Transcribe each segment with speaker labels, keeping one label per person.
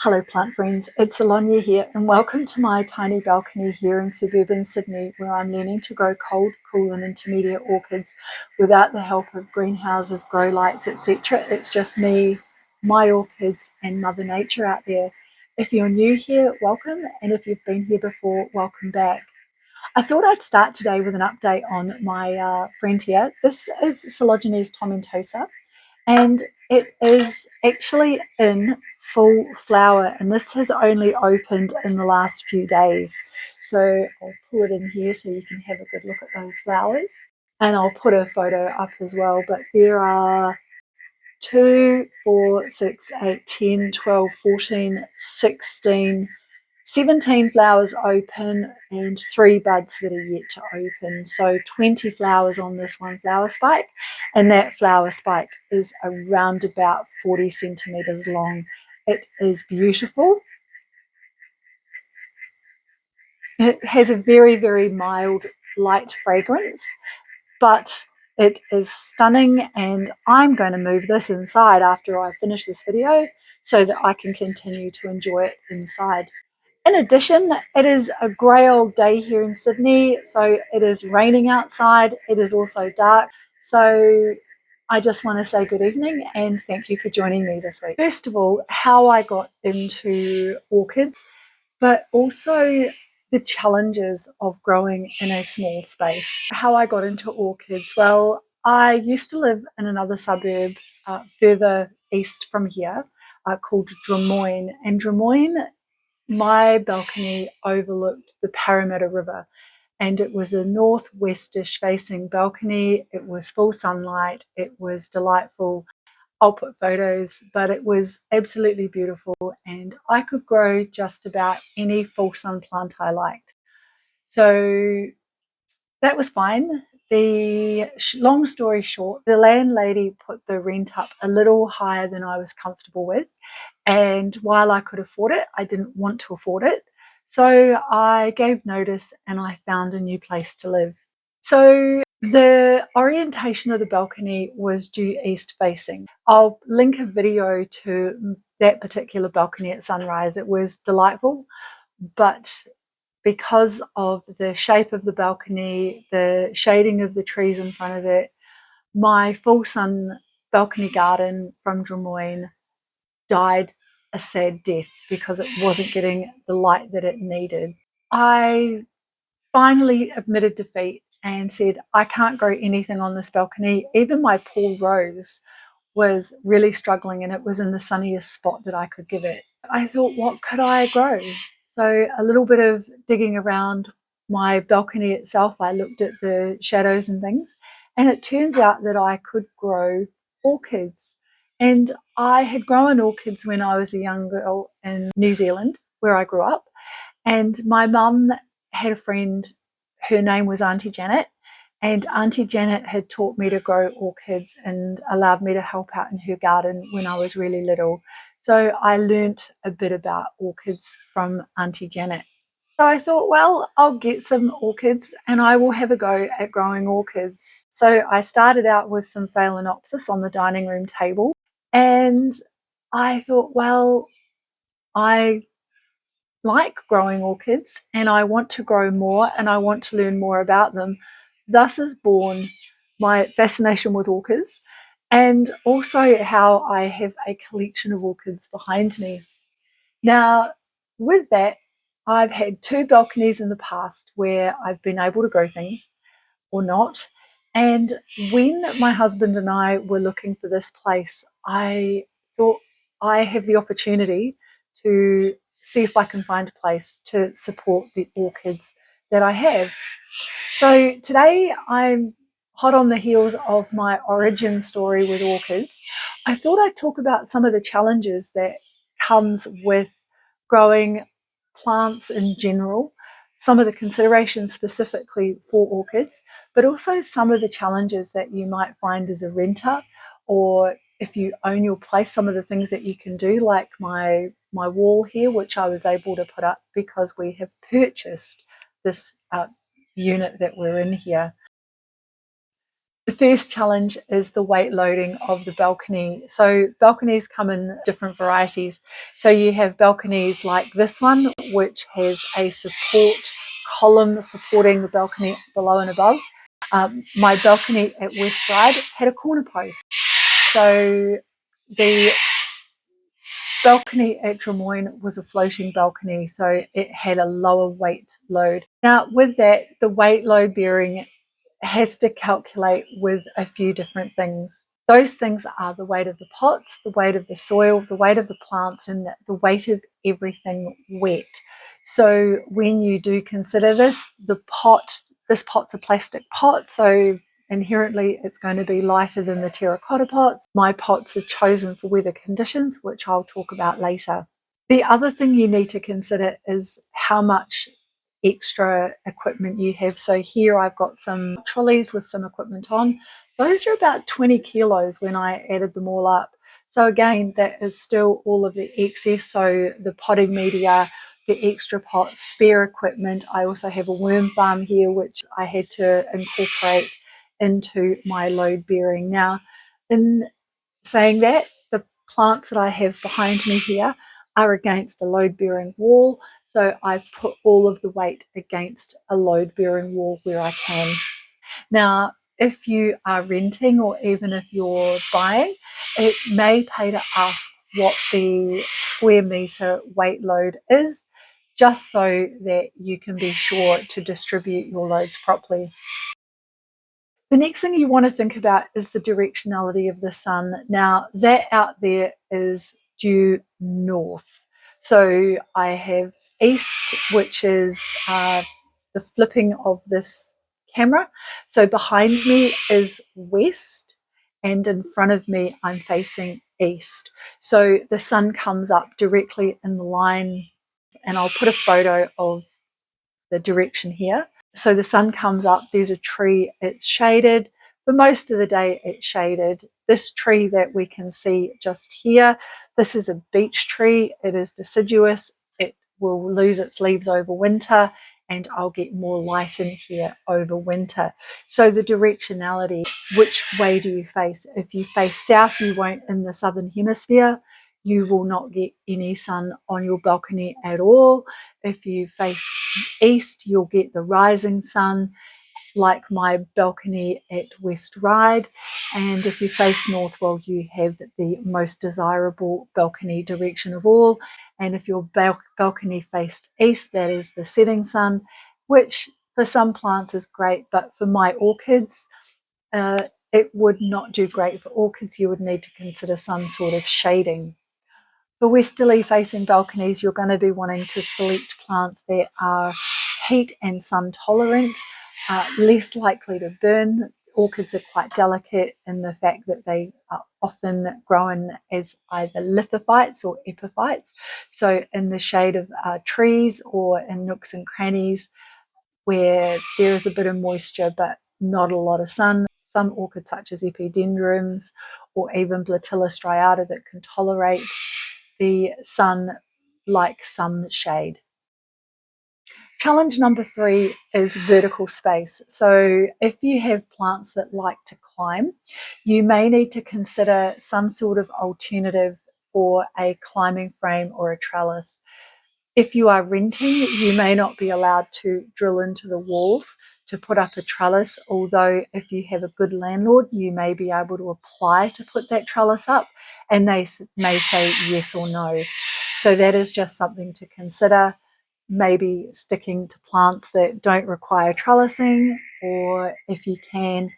Speaker 1: Hello plant friends, it's Alonia here and welcome to my tiny balcony here in suburban Sydney where I'm learning to grow cold, cool and intermediate orchids without the help of greenhouses, grow lights, etc. It's just me, my orchids and Mother Nature out there. If you're new here, welcome, and if you've been here before, welcome back. I thought I'd start today with an update on my friend here. This is Coleogenes tomentosa and it is actually in full flower, and this has only opened in the last few days. So I'll pull it in here so you can have a good look at those flowers, and I'll put a photo up as well. But there are 2, 4, 6, 8, 10, 12, 14, 16, 17 flowers open and 3 buds that are yet to open. So 20 flowers on this one flower spike, and that flower spike is around about 40 centimeters long. It is beautiful. It has a very, very mild, light fragrance, but it is stunning, and I'm going to move this inside after I finish this video so that I can continue to enjoy it inside. In addition, it is a grey old day here in Sydney, so it is raining outside. It is also dark, so I just want to say good evening and thank you for joining me this week. First of all, how I got into orchids, but also the challenges of growing in a small space. How I got into orchids, well, I used to live in another suburb further east from here called Drummoyne, and Drummoyne, my balcony overlooked the Parramatta River, and it was a northwestish facing balcony. It was full sunlight. It was delightful. I'll put photos, but it was absolutely beautiful, and I could grow just about any full sun plant I liked. So that was fine. The long story short, the landlady put the rent up a little higher than I was comfortable with. And while I could afford it, I didn't want to afford it. So I gave notice and I found a new place to live. So the orientation of the balcony was due east facing. I'll link a video to that particular balcony at sunrise. It was delightful, but because of the shape of the balcony, the shading of the trees in front of it, my full sun balcony garden from Drummoyne died a sad death because it wasn't getting the light that it needed. I finally admitted defeat and said, I can't grow anything on this balcony. Even my Paul Rose was really struggling, and it was in the sunniest spot that I could give it. I thought, what could I grow? So a little bit of digging around my balcony itself, I looked at the shadows and things, and it turns out that I could grow orchids. And I had grown orchids when I was a young girl in New Zealand, where I grew up. And my mum had a friend, her name was Auntie Janet, and Auntie Janet had taught me to grow orchids and allowed me to help out in her garden when I was really little. So I learnt a bit about orchids from Auntie Janet. So I thought, well, I'll get some orchids and I will have a go at growing orchids. So I started out with some Phalaenopsis on the dining room table, and I thought, well, I like growing orchids and I want to grow more and I want to learn more about them. Thus is born my fascination with orchids, and also how I have a collection of orchids behind me. Now, with that, I've had 2 balconies in the past where I've been able to grow things or not. And when my husband and I were looking for this place, I thought I have the opportunity to see if I can find a place to support the orchids that I have. So today I'm hot on the heels of my origin story with orchids. I thought I'd talk about some of the challenges that comes with growing plants in general, some of the considerations specifically for orchids, but also some of the challenges that you might find as a renter, or if you own your place, some of the things that you can do, like my wall here, which I was able to put up because we have purchased this unit that we're in here. The first challenge is the weight loading of the balcony. So balconies come in different varieties. So you have balconies like this one, which has a support column supporting the balcony below and above. My balcony at West Ryde had a corner post. So the balcony at Drummoyne was a floating balcony, so it had a lower weight load. Now with that, the weight load bearing has to calculate with a few different things. Those things are the weight of the pots, the weight of the soil, the weight of the plants, and the weight of everything wet. So when you do consider this pot's a plastic pot, so inherently it's going to be lighter than the terracotta pots. My pots are chosen for weather conditions, which I'll talk about later. The other thing you need to consider is how much extra equipment you have. So here I've got some trolleys with some equipment on. Those are about 20 kilos when I added them all up. So again, that is still all of the excess. So the potting media, the extra pots, spare equipment. I also have a worm farm here, which I had to incorporate into my load bearing. Now, in saying that, the plants that I have behind me here are against a load bearing wall. So I've put all of the weight against a load bearing wall where I can. Now, if you are renting or even if you're buying, it may pay to ask what the square meter weight load is, just so that you can be sure to distribute your loads properly. The next thing you want to think about is the directionality of the sun. Now, that out there is due north. So I have east, which is the flipping of this camera. So behind me is west, and in front of me, I'm facing east. So the sun comes up directly in the line, and I'll put a photo of the direction here. So the sun comes up, there's a tree, it's shaded. For most of the day, it's shaded. This tree that we can see just here, this is a beech tree. It is deciduous. It will lose its leaves over winter, and I'll get more light in here over winter. So the directionality, which way do you face? If you face south, you won't in the southern hemisphere. You will not get any sun on your balcony at all. If you face east, you'll get the rising sun, like my balcony at West Ryde. And if you face north, well, you have the most desirable balcony direction of all. And if your balcony faced east, that is the setting sun, which for some plants is great, but for my orchids, it would not do great for orchids. You would need to consider some sort of shading. For westerly facing balconies, you're going to be wanting to select plants that are heat and sun tolerant, less likely to burn. Orchids are quite delicate in the fact that they are often grown as either lithophytes or epiphytes. So in the shade of trees or in nooks and crannies where there is a bit of moisture but not a lot of sun. Some orchids such as epidendrums or even Blatilla striata that can tolerate the sun like some shade. Challenge number 3 is vertical space. So if you have plants that like to climb, you may need to consider some sort of alternative for a climbing frame or a trellis. If you are renting, you may not be allowed to drill into the walls to put up a trellis, although if you have a good landlord, you may be able to apply to put that trellis up, and they may say yes or no. So that is just something to consider. Maybe sticking to plants that don't require trellising, or if you can,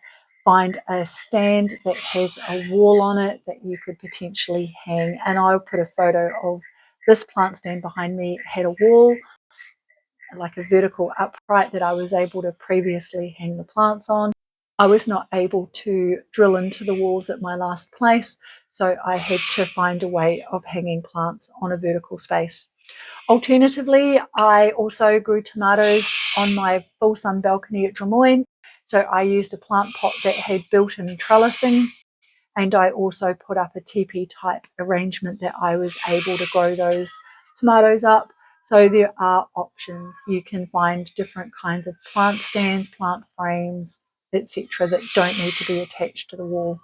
Speaker 1: find a stand that has a wall on it that you could potentially hang. And I'll put a photo of this plant stand behind me. Had a wall, like a vertical upright, that I was able to previously hang the plants on. I was not able to drill into the walls at my last place, so I had to find a way of hanging plants on a vertical space. Alternatively, I also grew tomatoes on my full sun balcony at Drummoyne. So I used a plant pot that had built-in trellising, and I also put up a teepee type arrangement that I was able to grow those tomatoes up. So there are options. You can find different kinds of plant stands, plant frames, etc., that don't need to be attached to the wall.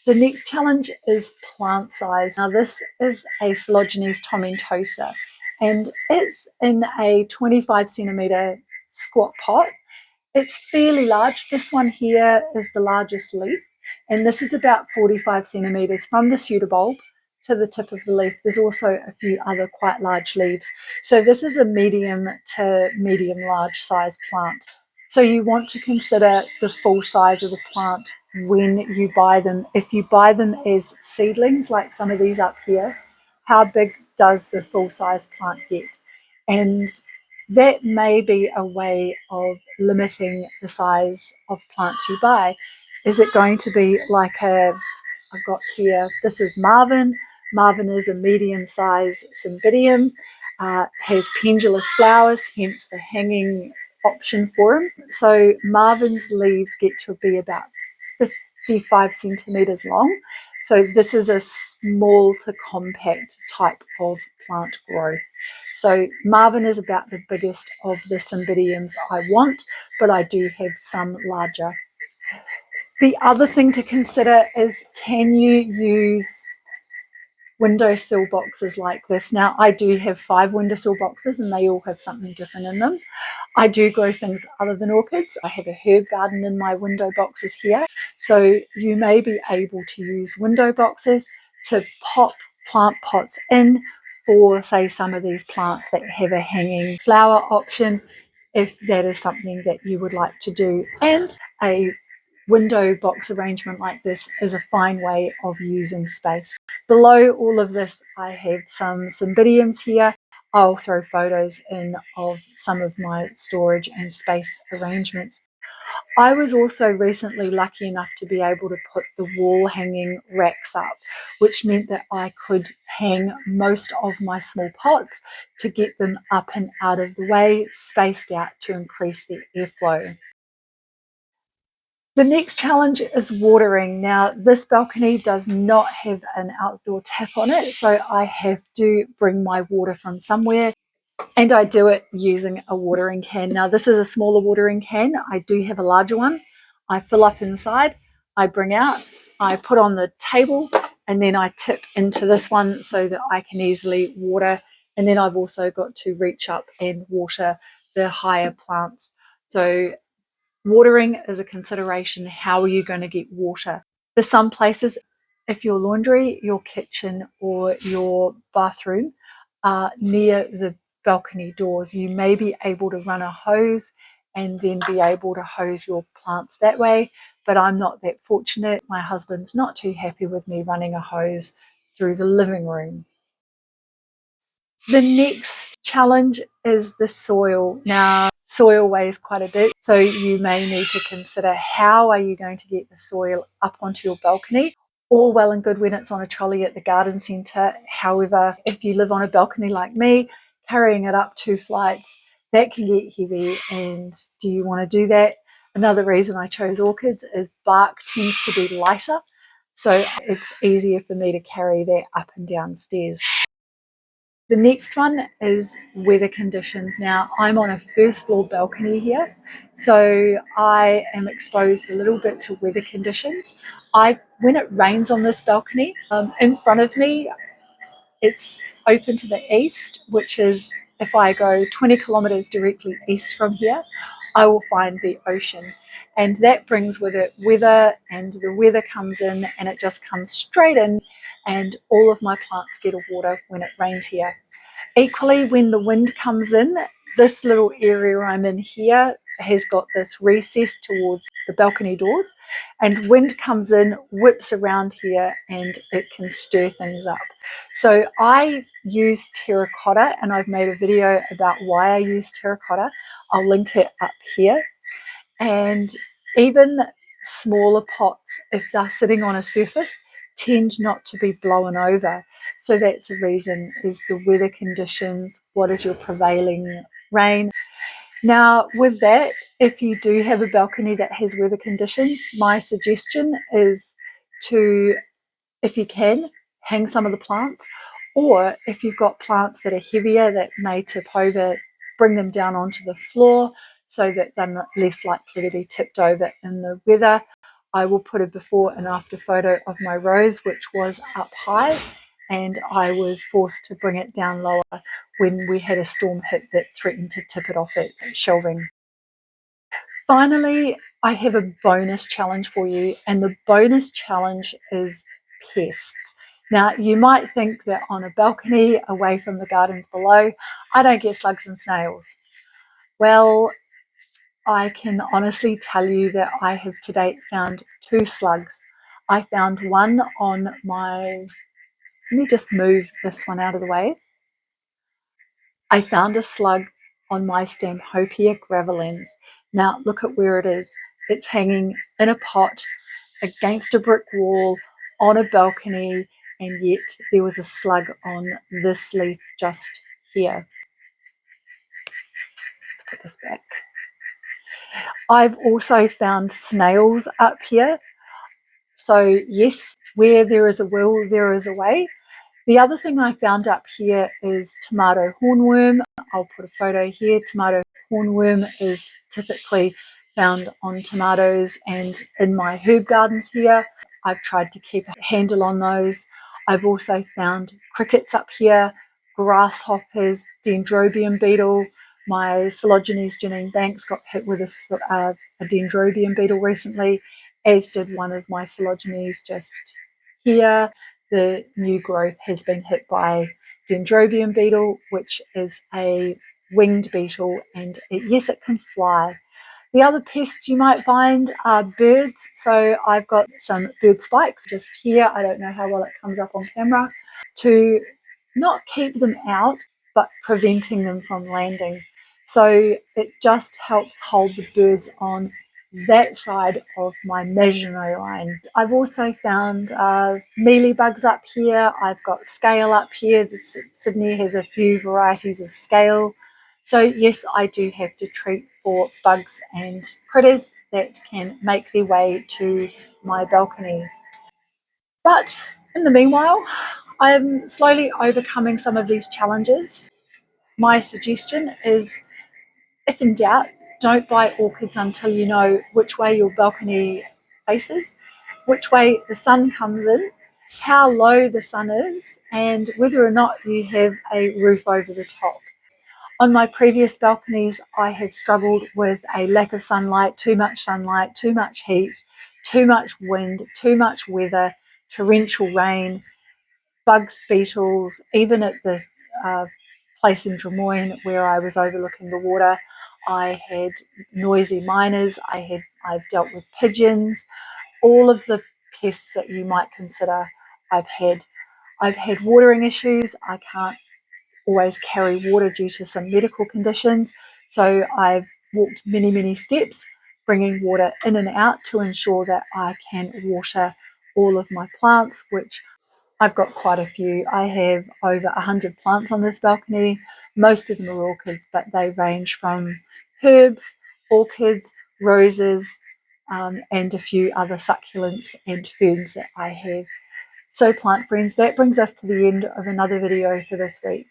Speaker 1: The next challenge is plant size. Now this is a Phyllogenes tomentosa, and it's in a 25 centimetre squat pot. It's fairly large. This one here is the largest leaf, and this is about 45 centimetres from the pseudobulb to the tip of the leaf. There's also a few other quite large leaves. So this is a medium to medium large size plant. So you want to consider the full size of the plant when you buy them. If you buy them as seedlings, like some of these up here, how big does the full size plant get? And that may be a way of limiting the size of plants you buy. Is it going to be like I've got here, this is Marvin. Marvin is a medium-sized cymbidium, has pendulous flowers, hence the hanging option for him. So Marvin's leaves get to be about 55 centimetres long. So this is a small to compact type of plant growth. So Marvin is about the biggest of the cymbidiums I want, but I do have some larger. The other thing to consider is, can you use windowsill boxes like this? Now I do have 5 windowsill boxes and they all have something different in them. I do grow things other than orchids. I have a herb garden in my window boxes here. So you may be able to use window boxes to pop plant pots in for, say, some of these plants that have a hanging flower option, if that is something that you would like to do. And a window box arrangement like this is a fine way of using space. Below all of this, I have some cymbidiums here. I'll throw photos in of some of my storage and space arrangements. I was also recently lucky enough to be able to put the wall hanging racks up, which meant that I could hang most of my small pots to get them up and out of the way, spaced out to increase the airflow. The next challenge is watering. Now, this balcony does not have an outdoor tap on it, so I have to bring my water from somewhere, and I do it using a watering can. Now, this is a smaller watering can. I do have a larger one. I fill up inside, I bring out, I put on the table, and then I tip into this one so that I can easily water. And then I've also got to reach up and water the higher plants. So watering is a consideration. How are you going to get water? There's some places, if your laundry, your kitchen, or your bathroom are near the balcony doors, you may be able to run a hose and then be able to hose your plants that way. But I'm not that fortunate. My husband's not too happy with me running a hose through the living room. The next challenge is the soil. Now, soil weighs quite a bit, so you may need to consider, how are you going to get the soil up onto your balcony? All well and good when it's on a trolley at the garden centre. However, if you live on a balcony like me, carrying it up 2 flights, that can get heavy, and do you want to do that? Another reason I chose orchids is bark tends to be lighter, so it's easier for me to carry that up and down stairs. The next one is weather conditions. Now, I'm on a first floor balcony here, so I am exposed a little bit to weather conditions. When it rains on this balcony, in front of me, it's open to the east, which is, if I go 20 kilometres directly east from here, I will find the ocean. And that brings with it weather, and the weather comes in and it just comes straight in, and all of my plants get water when it rains here. Equally, when the wind comes in, this little area I'm in here has got this recess towards the balcony doors, and wind comes in, whips around here, and it can stir things up. So I use terracotta, and I've made a video about why I use terracotta. I'll link it up here. And even smaller pots, if they're sitting on a surface, tend not to be blown over. So that's a reason, is the weather conditions, what is your prevailing rain. Now with that, if you do have a balcony that has weather conditions, my suggestion is to, if you can, hang some of the plants, or if you've got plants that are heavier that may tip over, bring them down onto the floor, so that they're less likely to be tipped over in the weather. I will put a before and after photo of my rose, which was up high, and I was forced to bring it down lower when we had a storm hit that threatened to tip it off its shelving. Finally, I have a bonus challenge for you, and the bonus challenge is pests. Now, you might think that on a balcony away from the gardens below, I don't get slugs and snails. Well, I can honestly tell you that I have to date found 2 slugs. I found one on my, let me just move this one out of the way. I found a slug on my Stamhopia gravelans. Now look at where it is. It's hanging in a pot against a brick wall on a balcony, and yet there was a slug on this leaf just here. Let's put this back. I've also found snails up here. So yes, where there is a will, there is a way. The other thing I found up here is tomato hornworm. I'll put a photo here. Tomato hornworm is typically found on tomatoes and in my herb gardens here. I've tried to keep a handle on those. I've also found crickets up here, grasshoppers, dendrobium beetle. My Coleogenes Janine Banks got hit with a dendrobium beetle recently, as did one of my Coleogenes just here. The new growth has been hit by dendrobium beetle, which is a winged beetle, and yes, it can fly. The other pests you might find are birds. So I've got some bird spikes just here. I don't know how well it comes up on camera. To not keep them out, but preventing them from landing. So it just helps hold the birds on that side of my imaginary line. I've also found mealybugs up here. I've got scale up here. Sydney has a few varieties of scale. So yes, I do have to treat for bugs and critters that can make their way to my balcony. But in the meanwhile, I'm slowly overcoming some of these challenges. My suggestion is, if in doubt, don't buy orchids until you know which way your balcony faces, which way the sun comes in, how low the sun is, and whether or not you have a roof over the top. On my previous balconies, I have struggled with a lack of sunlight, too much heat, too much wind, too much weather, torrential rain, bugs, beetles. Even at this place in Drummoyne where I was overlooking the water, I had noisy miners, I've dealt with pigeons, all of the pests that you might consider I've had. I've had watering issues. I can't always carry water due to some medical conditions. So I've walked many steps bringing water in and out to ensure that I can water all of my plants, which I've got quite a few. I have over 100 plants on this balcony. Most of them are orchids, but they range from herbs, orchids, roses, and a few other succulents and ferns that I have. So plant friends, that brings us to the end of another video for this week.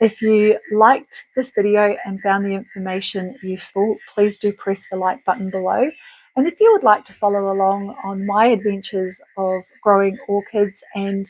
Speaker 1: If you liked this video and found the information useful, please do press the like button below. And if you would like to follow along on my adventures of growing orchids and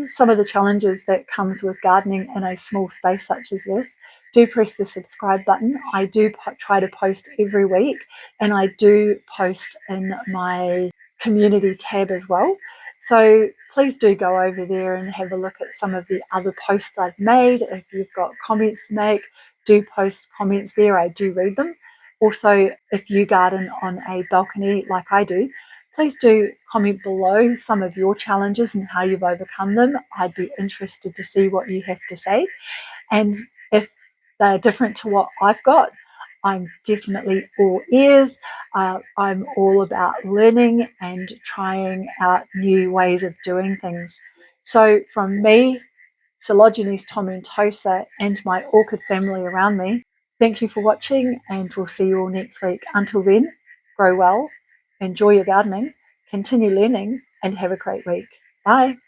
Speaker 1: some of the challenges that comes with gardening in a small space such as this, do press the subscribe button. I do try to post every week, and I do post in my community tab as well. So please do go over there and have a look at some of the other posts I've made. If you've got comments to make, do post comments there. I do read them. Also, if you garden on a balcony like I do, please do comment below some of your challenges and how you've overcome them. I'd be interested to see what you have to say. And if they're different to what I've got, I'm definitely all ears. I'm all about learning and trying out new ways of doing things. So from me, Coleogenes tomentosa, and my orchid family around me, thank you for watching, and we'll see you all next week. Until then, grow well, enjoy your gardening, continue learning, and have a great week. Bye.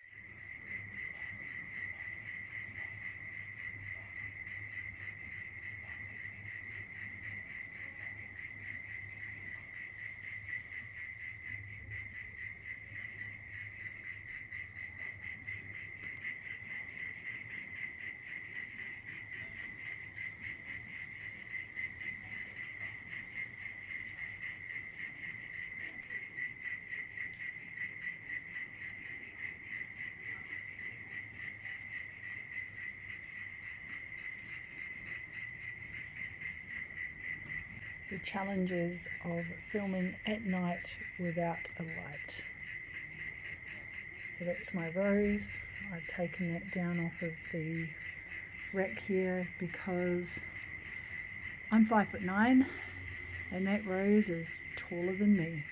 Speaker 1: the challenges of filming at night without a light. So that's my rose. I've taken that down off of the rack here because I'm 5'9" and that rose is taller than me.